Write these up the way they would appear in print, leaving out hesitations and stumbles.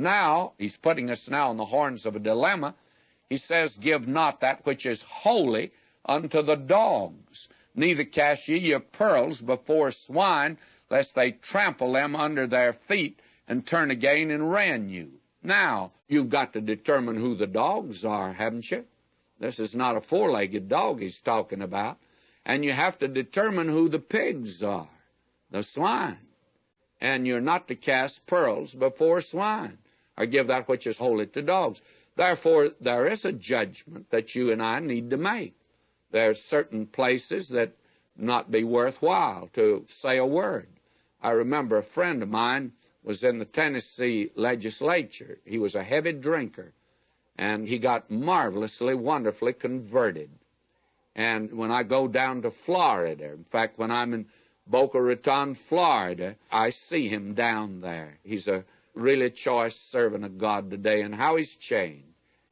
Now, he's putting us now on the horns of a dilemma. He says, give not that which is holy unto the dogs, neither cast ye your pearls before swine, lest they trample them under their feet and turn again and rend you. Now, you've got to determine who the dogs are, haven't you? This is not a four-legged dog he's talking about. And you have to determine who the pigs are, the swine. And you're not to cast pearls before swine, or give that which is holy to dogs. Therefore, there is a judgment that you and I need to make. There are certain places that not be worthwhile to say a word. I remember a friend of mine was in the Tennessee legislature. He was a heavy drinker, and he got marvelously, wonderfully converted. And when I go down to Florida, in fact, when I'm in Boca Raton, Florida, I see him down there. He's a really choice servant of God today, and how he's changed.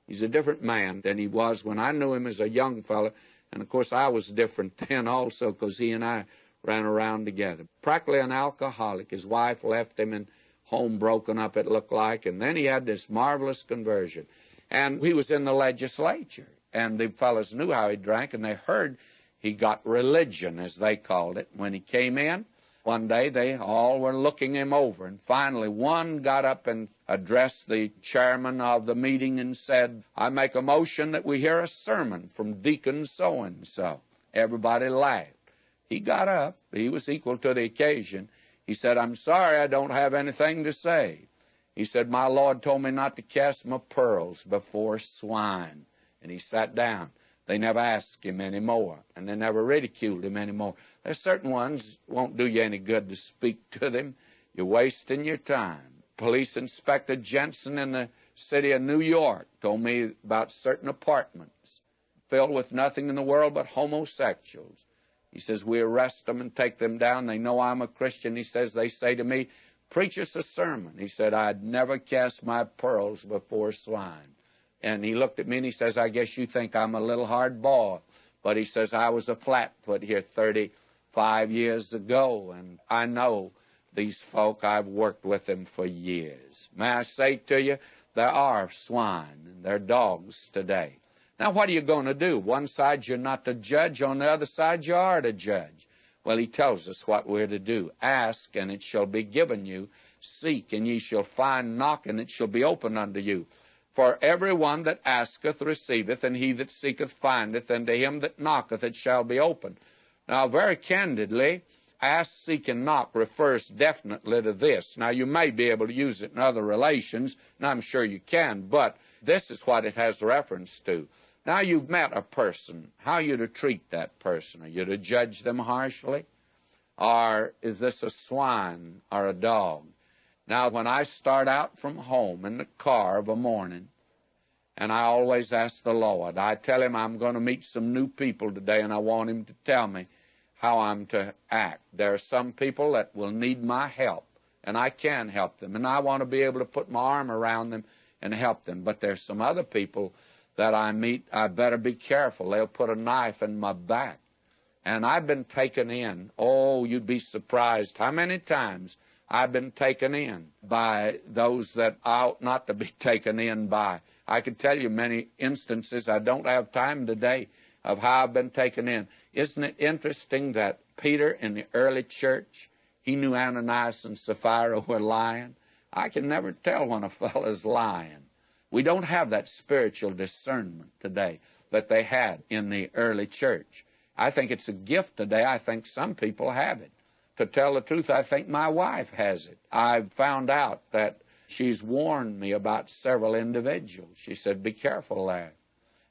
He's a different man than he was when I knew him as a young fellow. And, of course, I was different then also, because he and I ran around together. Practically an alcoholic. His wife left him and home broken up, it looked like. And then he had this marvelous conversion. And he was in the legislature. And the fellows knew how he drank, and they heard he got religion, as they called it. When he came in, one day they all were looking him over. And finally one got up and addressed the chairman of the meeting and said, I make a motion that we hear a sermon from Deacon so-and-so. Everybody laughed. He got up. He was equal to the occasion. He said, I'm sorry, I don't have anything to say. He said, my Lord told me not to cast my pearls before swine. And he sat down. They never asked him anymore, and they never ridiculed him anymore. There's certain ones won't do you any good to speak to them. You're wasting your time. Police Inspector Jensen in the city of New York told me about certain apartments filled with nothing in the world but homosexuals. He says, we arrest them and take them down. They know I'm a Christian. He says, they say to me, preach us a sermon. He said, I'd never cast my pearls before swine. And he looked at me and he says, I guess you think I'm a little hard boiled. But he says, I was a flatfoot here 35 years ago, and I know these folk. I've worked with them for years. May I say to you, there are swine and there are dogs today. Now, what are you going to do? One side you're not to judge, on the other side you are to judge. Well, he tells us what we're to do. Ask, and it shall be given you. Seek, and ye shall find. Knock, and it shall be opened unto you. For every one that asketh receiveth, and he that seeketh findeth, and to him that knocketh it shall be opened. Now, very candidly, ask, seek, and knock refers definitely to this. Now, you may be able to use it in other relations, and I'm sure you can, but this is what it has reference to. Now, you've met a person. How are you to treat that person? Are you to judge them harshly? Or is this a swine or a dog? Now, when I start out from home in the car of a morning, and I always ask the Lord, I tell him I'm going to meet some new people today, and I want him to tell me how I'm to act. There are some people that will need my help, and I can help them, and I want to be able to put my arm around them and help them. But there's some other people that I meet, I better be careful. They'll put a knife in my back. And I've been taken in. Oh, you'd be surprised how many times I've been taken in by those that I ought not to be taken in by. I could tell you many instances. I don't have time today of how I've been taken in. Isn't it interesting that Peter in the early church, he knew Ananias and Sapphira were lying? I can never tell when a fellow's lying. We don't have that spiritual discernment today that they had in the early church. I think it's a gift today. I think some people have it. To tell the truth, I think my wife has it. I've found out that she's warned me about several individuals. She said, be careful there.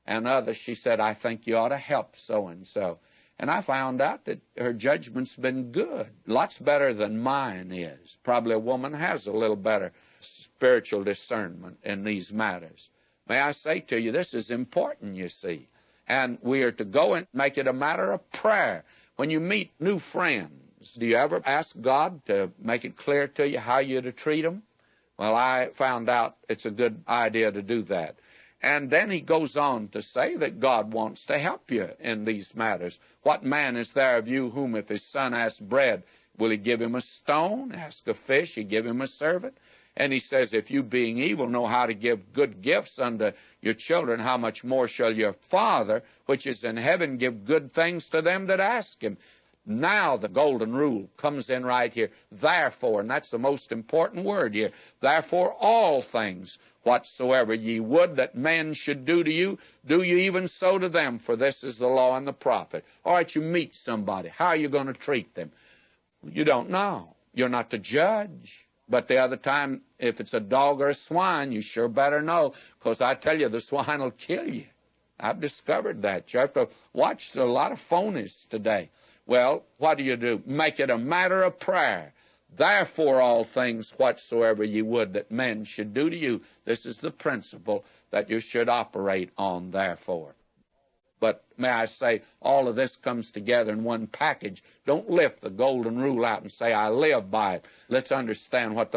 And others, she said, I think you ought to help so-and-so. And I found out that her judgment's been good, lots better than mine is. Probably a woman has a little better spiritual discernment in these matters. May I say to you, this is important, you see. And we are to go and make it a matter of prayer. When you meet new friends, do you ever ask God to make it clear to you how you're to treat them? Well, I found out it's a good idea to do that. And then he goes on to say that God wants to help you in these matters. What man is there of you whom if his son asks bread, will he give him a stone? Ask a fish, he give him a serpent? And he says, if you being evil know how to give good gifts unto your children, how much more shall your Father, which is in heaven, give good things to them that ask him? Now the golden rule comes in right here. Therefore, and that's the most important word here. Therefore, all things whatsoever ye would that men should do to you, do you even so to them, for this is the law and the prophet. All right, you meet somebody. How are you going to treat them? You don't know. You're not to judge. But the other time, if it's a dog or a swine, you sure better know, because I tell you, the swine will kill you. I've discovered that. You have to watch a lot of phonies today. Well, what do? Make it a matter of prayer. Therefore, all things whatsoever ye would that men should do to you. This is the principle that you should operate on, therefore. But may I say, all of this comes together in one package. Don't lift the golden rule out and say, I live by it. Let's understand what the